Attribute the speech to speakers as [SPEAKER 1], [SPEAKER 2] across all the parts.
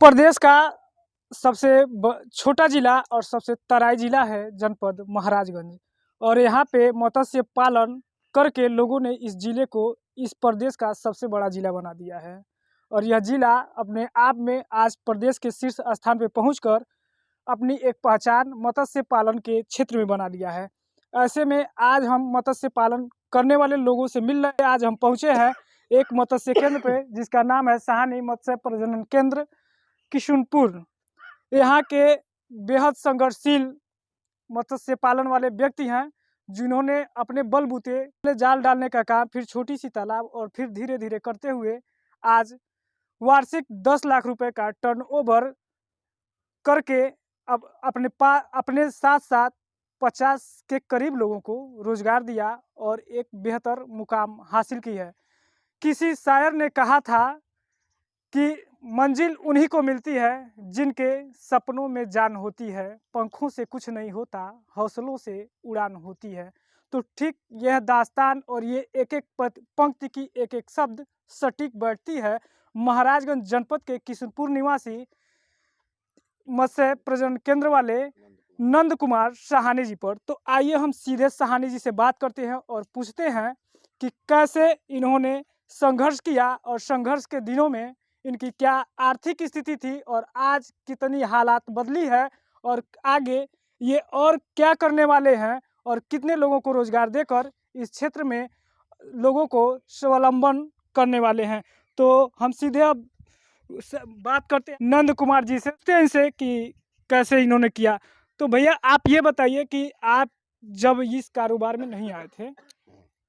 [SPEAKER 1] प्रदेश का सबसे छोटा जिला और सबसे तराई जिला है जनपद महाराजगंज। और यहाँ पे मत्स्य पालन करके लोगों ने इस जिले को इस प्रदेश का सबसे बड़ा जिला बना दिया है। और यह जिला अपने आप में आज प्रदेश के शीर्ष स्थान पे पहुंचकर अपनी एक पहचान मत्स्य पालन के क्षेत्र में बना लिया है। ऐसे में आज हम मत्स्य पालन करने वाले लोगों से मिल रहे हैं। आज हम पहुंचे हैं एक मत्स्य केंद्र पे जिसका नाम है साहनी मत्स्य प्रजनन केंद्र किशुनपुर। यहाँ के बेहद संघर्षशील मत्स्य पालन वाले व्यक्ति हैं जिन्होंने अपने बलबूते जाल डालने का काम, फिर छोटी सी तालाब और फिर धीरे धीरे करते हुए आज वार्षिक 10 लाख रुपए का टर्नओवर करके अब अपने साथ साथ 50 के करीब लोगों को रोजगार दिया और एक बेहतर मुकाम हासिल की है। किसी शायर ने कहा था कि मंजिल उन्हीं को मिलती है जिनके सपनों में जान होती है, पंखों से कुछ नहीं होता, हौसलों से उड़ान होती है। तो ठीक यह दास्तान और ये एक एक पंक्ति की एक एक शब्द सटीक बैठती है महाराजगंज जनपद के किशनपुर निवासी मत्स्य प्रजनन केंद्र वाले नंद कुमार साहनी जी पर। तो आइए हम सीधे साहनी जी से बात करते हैं और पूछते हैं कि कैसे इन्होंने संघर्ष किया और संघर्ष के दिनों में इनकी क्या आर्थिक स्थिति थी और आज कितनी हालात बदली है और आगे ये और क्या करने वाले हैं और कितने लोगों को रोजगार देकर इस क्षेत्र में लोगों को स्वावलंबन करने वाले हैं। तो हम सीधे अब बात करते हैं नंद कुमार जी से इनसे कि कैसे इन्होंने किया। तो भैया आप ये बताइए कि आप जब इस कारोबार में नहीं आए थे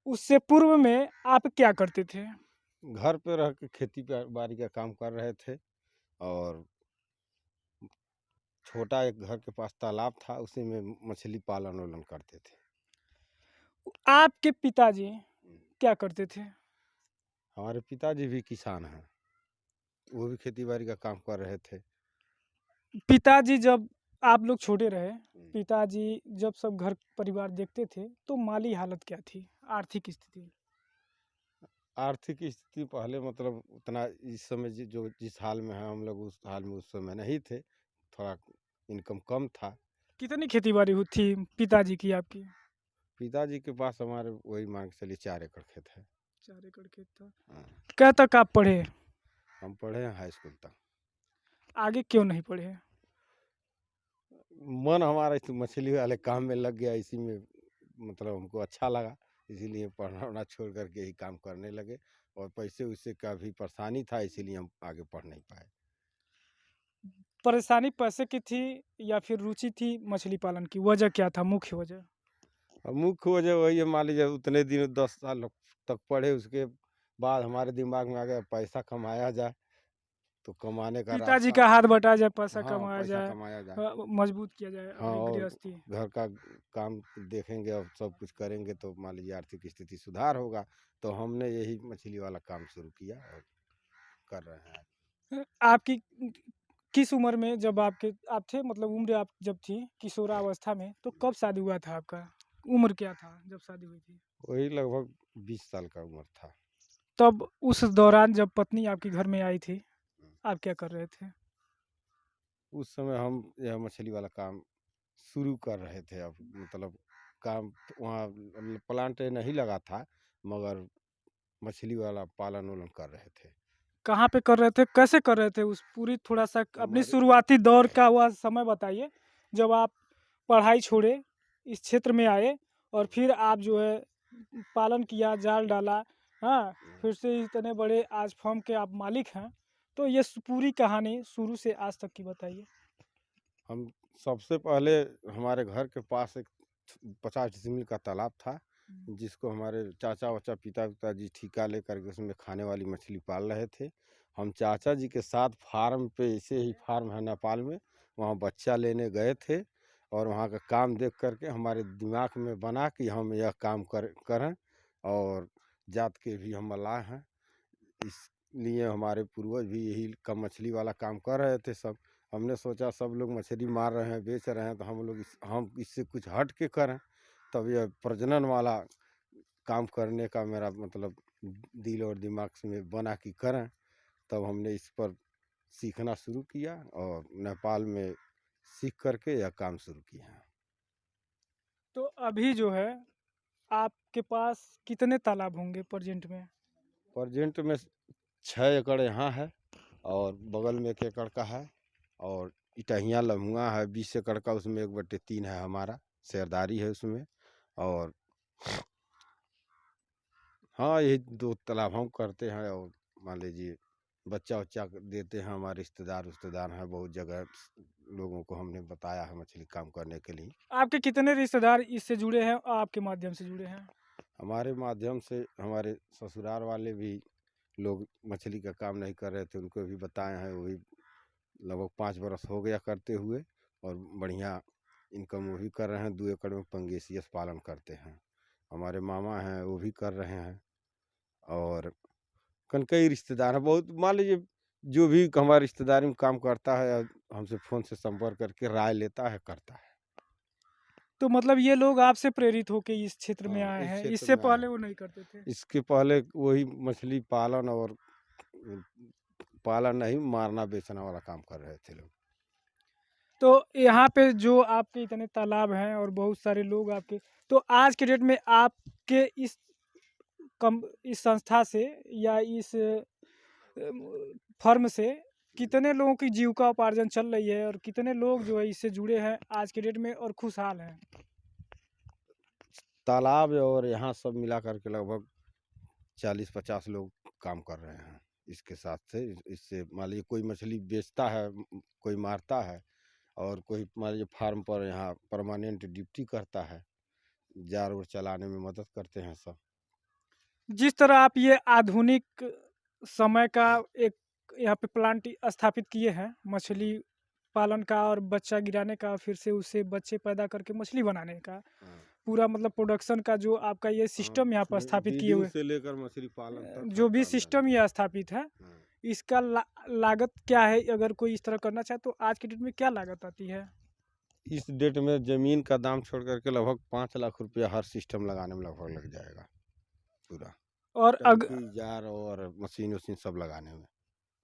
[SPEAKER 1] उससे पूर्व में आप क्या करते थे?
[SPEAKER 2] घर पे रह के खेती बाड़ी का काम कर रहे थे और छोटा एक घर के पास तालाब था, उसी में मछली पालन वालन करते थे।
[SPEAKER 1] आपके पिताजी क्या करते थे?
[SPEAKER 2] हमारे पिताजी भी किसान हैं, वो भी खेती बाड़ी का काम कर रहे थे।
[SPEAKER 1] पिताजी जब आप लोग छोटे रहे, पिताजी जब सब घर परिवार देखते थे तो माली हालत क्या थी, आर्थिक स्थिति?
[SPEAKER 2] आर्थिक स्थिति पहले मतलब उतना इस समय जो जिस हाल में है हम लोग उस हाल में उस समय नहीं थे, थोड़ा इनकम कम था।
[SPEAKER 1] कितनी खेती बाड़ी हुई थी पिताजी की आपकी?
[SPEAKER 2] पिताजी के पास हमारे वही मान के चलिए 4 एकड़ खेत है।
[SPEAKER 1] 4 एकड़ खेत था।
[SPEAKER 2] हाँ।
[SPEAKER 1] क्या तक आप पढ़े?
[SPEAKER 2] हम पढ़े हैं हाई स्कूल तक।
[SPEAKER 1] आगे क्यों नहीं पढ़े?
[SPEAKER 2] मन हमारा इस मछली वाले काम में लग गया, इसी में मतलब हमको अच्छा लगा, इसीलिए पढ़ना वढ़ना छोड़ करके यही काम करने लगे। और पैसे वैसे का भी परेशानी था, इसीलिए हम आगे पढ़ नहीं पाए।
[SPEAKER 1] परेशानी पैसे की थी या फिर रुचि थी मछली पालन की? वजह क्या था, मुख्य वजह?
[SPEAKER 2] और मुख्य वजह वही है, मान लीजिए उतने दिन 10 साल तक पढ़े, उसके बाद हमारे दिमाग में आ गया पैसा कमाया जाए, तो कमाने का
[SPEAKER 1] पिताजी
[SPEAKER 2] रास्ता।
[SPEAKER 1] का हाथ बटा जाए, पैसा
[SPEAKER 2] हाँ,
[SPEAKER 1] कमाया
[SPEAKER 2] पैसा
[SPEAKER 1] जाए,
[SPEAKER 2] कमाया जाए।
[SPEAKER 1] मजबूत किया जाए
[SPEAKER 2] हाँ,
[SPEAKER 1] अपनी
[SPEAKER 2] और
[SPEAKER 1] गृहस्थी।
[SPEAKER 2] घर का काम देखेंगे और सब कुछ करेंगे तो मान लीजिए आर्थिक स्थिति सुधार होगा। तो हमने यही मछली वाला काम शुरू किया और कर रहे हैं।
[SPEAKER 1] आपकी किस उम्र में जब आप थे, मतलब उम्र आप जब थी किशोरावस्था में, तो कब शादी हुआ था आपका? उम्र क्या था जब शादी हुई थी?
[SPEAKER 2] वही लगभग 20 साल का उम्र था।
[SPEAKER 1] तब उस दौरान जब पत्नी आपके घर में आई थी, आप क्या कर रहे थे?
[SPEAKER 2] उस समय हम यह मछली वाला काम शुरू कर रहे थे। अब मतलब काम वहाँ प्लांट नहीं लगा था, मगर मछली वाला पालन वालन कर रहे थे।
[SPEAKER 1] कहाँ पे कर रहे थे, कैसे कर रहे थे? उस पूरी थोड़ा सा अपनी
[SPEAKER 2] हमारे
[SPEAKER 1] शुरुआती दौर का वह समय बताइए जब आप पढ़ाई छोड़े, इस क्षेत्र में आए और फिर आप जो है पालन किया, जाल डाला, हाँ, फिर से इतने बड़े आज फर्म के आप मालिक हैं। तो ये पूरी कहानी शुरू से आज तक की बताइए।
[SPEAKER 2] हम सबसे पहले हमारे घर के पास एक 50 डिसमिल का तालाब था, जिसको हमारे चाचा वाचा पिताजी ठेका लेकर के उसमें खाने वाली मछली पाल रहे थे। हम चाचा जी के साथ फार्म पे, ऐसे ही फार्म है नेपाल में, वहाँ बच्चा लेने गए थे और वहाँ का काम देख करके हमारे दिमाग में बना कि हम यह काम करें। और जात के भी हम मल्लाह हैं, इसलिए हमारे पूर्वज भी यही मछली वाला काम कर रहे थे सब। हमने सोचा सब लोग मछली मार रहे हैं, बेच रहे हैं, तो हम इससे कुछ हट के करें। तब यह प्रजनन वाला काम करने का मेरा मतलब दिल और दिमाग से में बना कि करें। तब हमने इस पर सीखना शुरू किया और नेपाल में सीख करके यह काम शुरू किया।
[SPEAKER 1] तो अभी जो है आपके पास कितने तालाब होंगे प्रेजेंट में?
[SPEAKER 2] प्रेजेंट में 6 एकड़ यहाँ है और बगल में 1 एकड़ का है और इटहिया लम्हुआ है 20 एकड़ का, उसमें 1/3 है हमारा, शेयरदारी है उसमें। और हाँ, यही 2 तालाब हम करते हैं और मान लीजिए बच्चा उच्चा देते हैं, हमारे रिश्तेदार हैं बहुत जगह, लोगों को हमने बताया है मछली काम करने के लिए।
[SPEAKER 1] आपके कितने रिश्तेदार इससे जुड़े हैं और आपके माध्यम से जुड़े हैं?
[SPEAKER 2] हमारे माध्यम से हमारे ससुराल वाले भी लोग मछली का काम नहीं कर रहे थे, उनको भी बताए हैं, वही लगभग 5 बरस हो गया करते हुए और बढ़िया इनकम वो भी कर रहे हैं। 2 एकड़ में पंगेसियस पालन करते हैं। हमारे मामा हैं वो भी कर रहे हैं और कई रिश्तेदार हैं बहुत, मान लीजिए जो भी हमारे रिश्तेदारी में काम करता है हमसे फ़ोन से संपर्क करके राय लेता है, करता है।
[SPEAKER 1] तो मतलब ये लोग आपसे प्रेरित होके इस क्षेत्र में
[SPEAKER 2] हाँ,
[SPEAKER 1] आए
[SPEAKER 2] इस
[SPEAKER 1] हैं,
[SPEAKER 2] क्षेत्र
[SPEAKER 1] इससे
[SPEAKER 2] में आए
[SPEAKER 1] पहले
[SPEAKER 2] हैं।
[SPEAKER 1] वो नहीं करते थे?
[SPEAKER 2] इसके पहले वही मछली पालन और पालन नहीं, मारना बेचना वाला काम कर रहे थे लोग।
[SPEAKER 1] तो यहाँ पे जो आपके इतने तालाब हैं और बहुत सारे लोग आपके, तो आज के डेट में आपके इस संस्था से या इस फर्म से कितने लोगों की जीविका उपार्जन चल रही है और कितने लोग जो है इससे जुड़े हैं आज के डेट में और खुशहाल हैं?
[SPEAKER 2] तालाब और यहाँ सब मिला करके लगभग 40-50 लोग काम कर रहे हैं इसके साथ से। इससे मान लीजिए कोई मछली बेचता है, कोई मारता है और कोई मान लीजिए फार्म पर यहाँ परमानेंट ड्यूटी करता है, जार उर चलाने में मदद करते हैं सब।
[SPEAKER 1] जिस तरह आप ये आधुनिक समय का एक यहाँ पे प्लांट स्थापित किए हैं मछली पालन का और बच्चा गिराने का, फिर से उससे बच्चे पैदा करके मछली बनाने का,
[SPEAKER 2] हाँ।
[SPEAKER 1] पूरा मतलब प्रोडक्शन का जो आपका ये सिस्टम यहाँ पर स्थापित किए हुए,
[SPEAKER 2] से लेकर मछली पालन तक
[SPEAKER 1] जो
[SPEAKER 2] हर
[SPEAKER 1] भी
[SPEAKER 2] काम
[SPEAKER 1] सिस्टम ये स्थापित है,
[SPEAKER 2] हाँ।
[SPEAKER 1] इसका लागत क्या है? अगर कोई इस तरह करना चाहे तो आज के डेट में क्या लागत आती है?
[SPEAKER 2] इस डेट में ज़मीन का दाम छोड़ करके लगभग 5 लाख रुपया हर सिस्टम लगाने में लगभग लग जाएगा पूरा,
[SPEAKER 1] और
[SPEAKER 2] टंकी जार और मशीन वशीन सब लगाने में।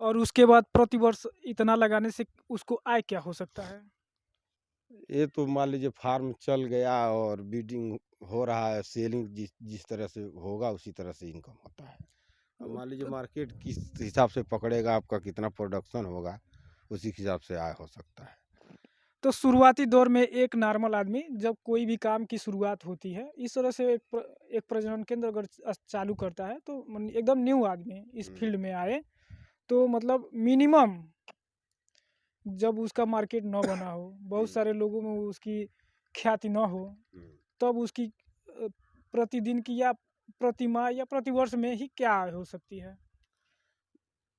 [SPEAKER 1] और उसके बाद प्रतिवर्ष इतना लगाने से उसको आय क्या हो सकता है?
[SPEAKER 2] ये तो मान लीजिए फार्म चल गया और ब्रीडिंग हो रहा है, सेलिंग जिस तरह से होगा उसी तरह से इनकम होता है। अब मान लीजिए मार्केट किस हिसाब से पकड़ेगा, आपका कितना प्रोडक्शन होगा, उसी के हिसाब से आय हो सकता है।
[SPEAKER 1] तो शुरुआती दौर में एक नॉर्मल आदमी जब कोई भी काम की शुरुआत होती है, इस तरह से एक प्रजनन केंद्र अगर चालू करता है तो एकदम न्यू आदमी इस फील्ड में आए तो मतलब मिनिमम जब उसका मार्केट न बना हो, बहुत सारे लोगों में उसकी ख्याति न हो, तब उसकी प्रतिदिन की या प्रतिमाह या प्रतिवर्ष में ही क्या आय हो सकती है?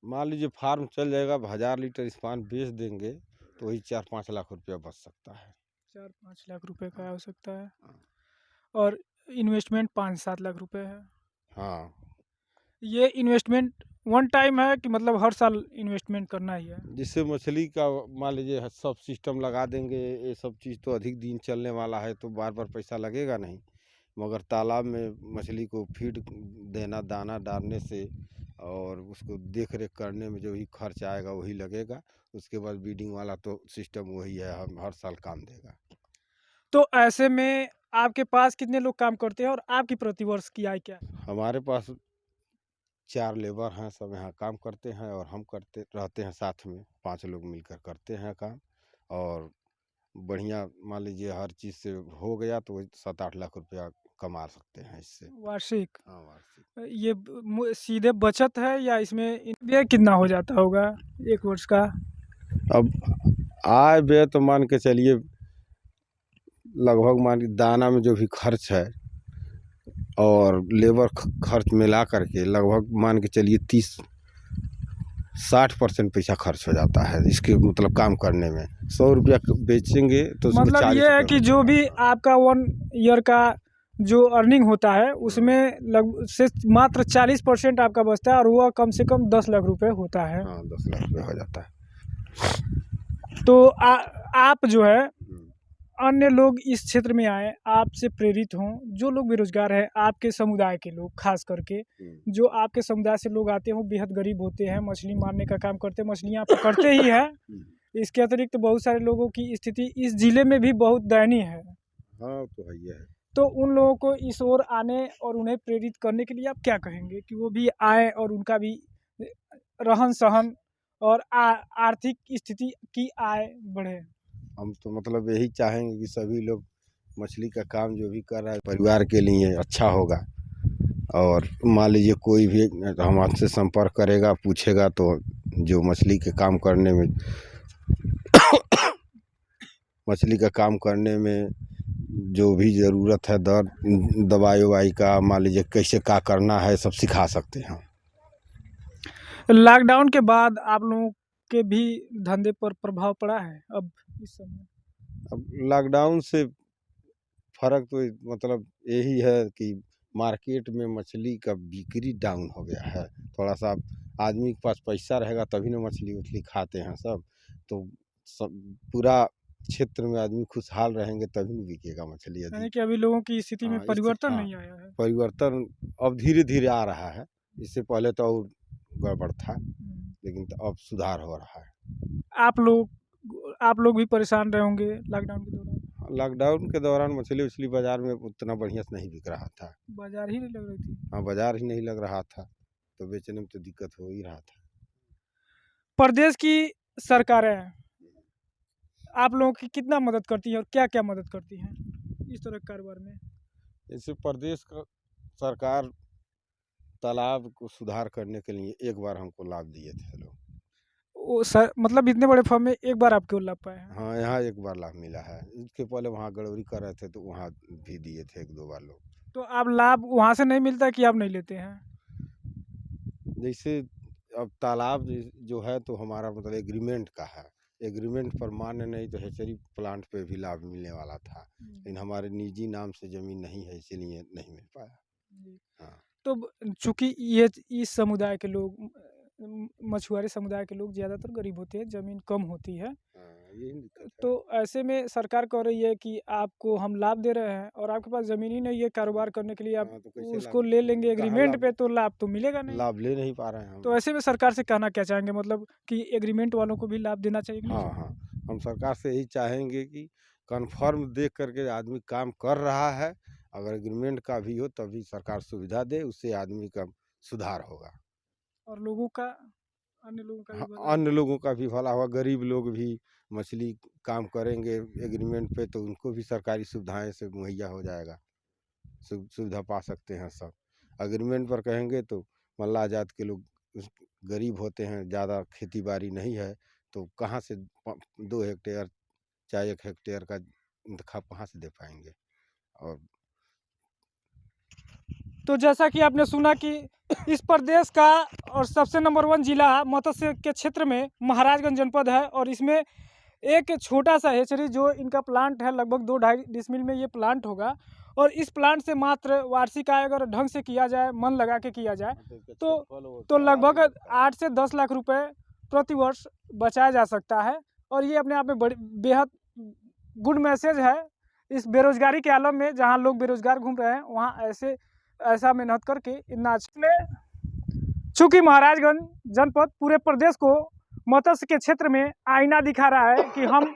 [SPEAKER 2] मान लीजिए फार्म चल जाएगा, 1000 लीटर स्पान बेच देंगे तो वही 4-5 लाख रुपया बच सकता है।
[SPEAKER 1] 4-5 लाख रुपए का हो सकता है और इन्वेस्टमेंट 5-7 लाख रुपए है।
[SPEAKER 2] हाँ,
[SPEAKER 1] ये इन्वेस्टमेंट वन टाइम है कि मतलब हर साल इन्वेस्टमेंट करना ही है?
[SPEAKER 2] जिससे मछली का मान लीजिए सब सिस्टम लगा देंगे, ये सब चीज़ तो अधिक दिन चलने वाला है तो बार बार पैसा लगेगा नहीं, मगर तालाब में मछली को फीड देना, दाना डालने से और उसको देख रेख करने में जो भी खर्च आएगा वही लगेगा। उसके बाद ब्रीडिंग वाला तो सिस्टम वही है, हम हर साल काम देगा।
[SPEAKER 1] तो ऐसे में आपके पास कितने लोग काम करते हैं और आपकी प्रतिवर्ष की आय क्या है?
[SPEAKER 2] हमारे पास 4 लेबर हैं, सब यहाँ काम करते हैं और हम करते रहते हैं साथ में, 5 लोग मिलकर करते हैं काम और बढ़िया मान लीजिए हर चीज़ से हो गया तो 7-8 लाख रुपया कमा सकते हैं इससे।
[SPEAKER 1] वार्षिक?
[SPEAKER 2] हाँ, वार्षिक।
[SPEAKER 1] ये सीधे बचत है या इसमें व्यय कितना हो जाता होगा एक वर्ष का?
[SPEAKER 2] अब आय व्यय तो मान के चलिए लगभग मान दाना में जो भी खर्च है और लेबर खर्च मिला करके लगभग मान के चलिए 30-60% पैसा खर्च हो जाता है इसके मतलब काम करने में। 100 रुपया बेचेंगे तो उसमें
[SPEAKER 1] मतलब
[SPEAKER 2] 40
[SPEAKER 1] ये है
[SPEAKER 2] रुपया
[SPEAKER 1] कि जो भी
[SPEAKER 2] बचेगा।
[SPEAKER 1] आपका 1 ईयर का जो अर्निंग होता है उसमें लगभग से मात्र 40% आपका बचता है और वह कम से कम 10 लाख रुपए होता है।
[SPEAKER 2] हाँ, 10 लाख रुपया हो जाता है।
[SPEAKER 1] तो आप जो है अन्य लोग इस क्षेत्र में आए, आपसे प्रेरित हों, जो लोग बेरोजगार हैं, आपके समुदाय के लोग खास करके, जो आपके समुदाय से लोग आते हों, बेहद गरीब होते हैं, मछली मारने का काम करते हैं, मछलियाँ पकड़ते ही हैं। इसके अतिरिक्त बहुत सारे लोगों की स्थिति इस जिले में भी बहुत दयनीय है।
[SPEAKER 2] हाँ, तो है ही है।
[SPEAKER 1] तो उन लोगों को इस ओर आने और उन्हें प्रेरित करने के लिए आप क्या कहेंगे कि वो भी आए और उनका भी रहन सहन और आर्थिक स्थिति की आय बढ़े?
[SPEAKER 2] हम तो मतलब यही चाहेंगे कि सभी लोग मछली का काम जो भी कर रहा है परिवार के लिए अच्छा होगा। और मान लीजिए कोई भी हम आपसे संपर्क करेगा, पूछेगा, तो जो मछली के काम करने में मछली का काम करने में जो भी ज़रूरत है दवाई ववाई का, मान लीजिए कैसे क्या करना है, सब सिखा सकते हैं।
[SPEAKER 1] लॉकडाउन के बाद आप लोगों के भी धंधे पर प्रभाव पड़ा है अब इस समय?
[SPEAKER 2] अब लॉकडाउन से फ़र्क तो मतलब यही है कि मार्केट में मछली का बिक्री डाउन हो गया है। थोड़ा सा आदमी के पास पैसा रहेगा तभी ना मछली उछली खाते हैं सब। तो सब पूरा क्षेत्र में आदमी खुशहाल रहेंगे तभी न बिकेगा मछली
[SPEAKER 1] यानी
[SPEAKER 2] अधिक।
[SPEAKER 1] कि अभी लोगों की स्थिति में
[SPEAKER 2] हाँ,
[SPEAKER 1] परिवर्तन
[SPEAKER 2] हाँ,
[SPEAKER 1] नहीं आया है।
[SPEAKER 2] परिवर्तन अब धीरे-धीरे आ रहा है। इससे पहले तो और गड़बड़ था, लेकिन तो अब सुधार हो रहा है।
[SPEAKER 1] आप लोग भी परेशान रहे होंगे लॉकडाउन के दौरान?
[SPEAKER 2] लॉकडाउन के दौरान मछली-उछली बाज़ार में उतना बढ़िया से नहीं बिक रहा था।
[SPEAKER 1] बाजार ही नहीं लग रही थी।
[SPEAKER 2] हाँ, बाज़ार ही नहीं लग रहा था, तो बेचने में तो दिक्कत हो ही रहा था।
[SPEAKER 1] प्रदेश की सरकारें आप लोगों की कितना मदद करती हैं और क्या-क्या मदद करती हैं इस तरह के कारोबार में?
[SPEAKER 2] जैसे प्रदेश का सरकार तालाब को सुधार करने के लिए एक बार हमको लाभ दिए थे लोग।
[SPEAKER 1] वो सर मतलब इतने बड़े फर्म में एक बार आपको लाभ पाए हैं?
[SPEAKER 2] हाँ, यहाँ एक बार लाभ मिला है। इसके पहले वहाँ गड़बड़ी कर रहे थे तो वहाँ भी दिए थे 1-2 बार लोग।
[SPEAKER 1] तो आप लाभ वहाँ से नहीं मिलता कि आप नहीं लेते हैं?
[SPEAKER 2] जैसे अब तालाब जो है तो हमारा मतलब एग्रीमेंट का है। एग्रीमेंट पर मान्य नहीं तो हैचरी प्लांट पे भी लाभ मिलने वाला था। लेकिन हमारे निजी नाम से ज़मीन नहीं है इसीलिए नहीं मिल पाया। हाँ।
[SPEAKER 1] तो चूँकि ये इस समुदाय के लोग मछुआरे समुदाय के लोग ज़्यादातर गरीब होते हैं, ज़मीन कम होती है।
[SPEAKER 2] हाँ, यही दिक्कत है।
[SPEAKER 1] तो ऐसे में सरकार कह रही है कि आपको हम लाभ दे रहे हैं और आपके पास ज़मीन ही नहीं है कारोबार करने के लिए, आप
[SPEAKER 2] हाँ, तो कैसे
[SPEAKER 1] उसको
[SPEAKER 2] लाभ
[SPEAKER 1] ले लेंगे
[SPEAKER 2] कहाँ
[SPEAKER 1] एग्रीमेंट
[SPEAKER 2] लाभ
[SPEAKER 1] पे, तो लाभ तो मिलेगा नहीं।
[SPEAKER 2] लाभ ले नहीं पा रहे हैं हम।
[SPEAKER 1] तो ऐसे में सरकार से कहना क्या चाहेंगे, मतलब कि एग्रीमेंट वालों को भी लाभ देना चाहिए कि नहीं
[SPEAKER 2] हाँ,
[SPEAKER 1] चाहिए?
[SPEAKER 2] हाँ। हम सरकार से यही चाहेंगे कि कन्फर्म देख कर के आदमी काम कर रहा है, अगर एग्रीमेंट का भी हो तभी सरकार सुविधा दे, उससे आदमी का सुधार होगा।
[SPEAKER 1] और लोगों का, अन्य लोगों का भी
[SPEAKER 2] हाँ,
[SPEAKER 1] भला
[SPEAKER 2] अन्य
[SPEAKER 1] होगा।
[SPEAKER 2] लोगों का भी भला होगा, गरीब लोग भी मछली काम करेंगे एग्रीमेंट पे तो उनको भी सरकारी सुविधाएँ से मुहैया हो जाएगा। सुविधा पा सकते हैं सब। एग्रीमेंट पर कहेंगे तो मल्लाह जात के लोग गरीब होते हैं, ज़्यादा खेती-बाड़ी नहीं है, तो कहाँ से 2 हेक्टेयर चाहे 1 हेक्टेयर का इंतखाब कहाँ से दे पाएँगे? और
[SPEAKER 1] तो जैसा कि आपने सुना कि इस प्रदेश का और सबसे नंबर 1 जिला मत्स्य के क्षेत्र में महाराजगंज जनपद है और इसमें एक छोटा सा हेचरी जो इनका प्लांट है, लगभग 2-2.5 डिसमिल में ये प्लांट होगा और इस प्लांट से मात्र वार्षिक आय अगर ढंग से किया जाए, मन लगा के किया जाए, तो लगभग 8 से 10 लाख रुपए प्रति वर्ष बचाया जा सकता है। और ये अपने आप में बड़ी बेहद गुड मैसेज है इस बेरोजगारी के आलम में, जहाँ लोग बेरोजगार घूम रहे हैं, वहाँ ऐसा मेहनत करके इतना अच्छा। चूँकि महाराजगंज जनपद पूरे प्रदेश को मत्स्य के क्षेत्र में आईना दिखा रहा है कि हम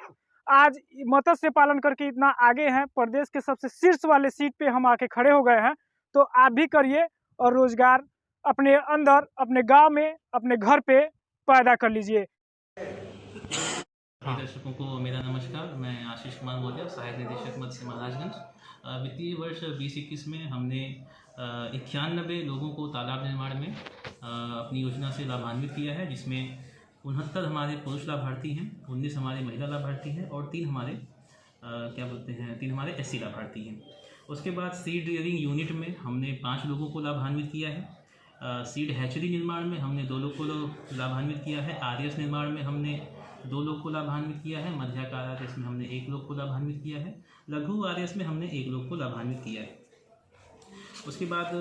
[SPEAKER 1] आज मत्स्य पालन करके इतना आगे हैं, प्रदेश के सबसे शीर्ष वाले सीट पे हम आके खड़े हो गए हैं। तो आप भी करिए और रोजगार अपने अंदर, अपने गांव में, अपने घर पे पैदा कर लीजिए।
[SPEAKER 3] दर्शकों को मेरा नमस्कार। मैं आशीष कुमार मौर्य, सहायक निदेशक मत्स्य महाराजगंज। वित्तीय वर्ष 2021 में हमने 91 लोगों को तालाब निर्माण में अपनी योजना से लाभान्वित किया है, जिसमें 69 हमारे पुरुष लाभार्थी हैं, 19 हमारे महिला लाभार्थी हैं और 3 हमारे 3 हमारे SC लाभार्थी हैं। उसके बाद सीड रियरिंग यूनिट में हमने 5 लोगों को लाभान्वित किया है। सीड हैचरी निर्माण में हमने 2 लोग को लाभान्वित किया है। RS निर्माण में हमने 2 लोग को लाभान्वित किया है। मध्याकार RS में हमने 1 लोग को लाभान्वित किया है। लघु RS में हमने 1 लोग को लाभान्वित किया है। उसके बाद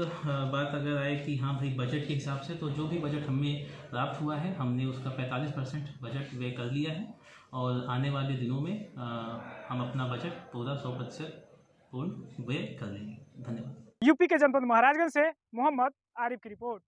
[SPEAKER 3] बात अगर आए कि हाँ भाई बजट के हिसाब से, तो जो भी बजट हमें प्राप्त हुआ है हमने उसका 45% बजट व्यय कर लिया है और आने वाले दिनों में हम अपना बजट पूरा 100% पूर्ण व्यय कर लेंगे। धन्यवाद।
[SPEAKER 1] यूपी के जनपद महाराजगंज से मोहम्मद आरिफ की रिपोर्ट।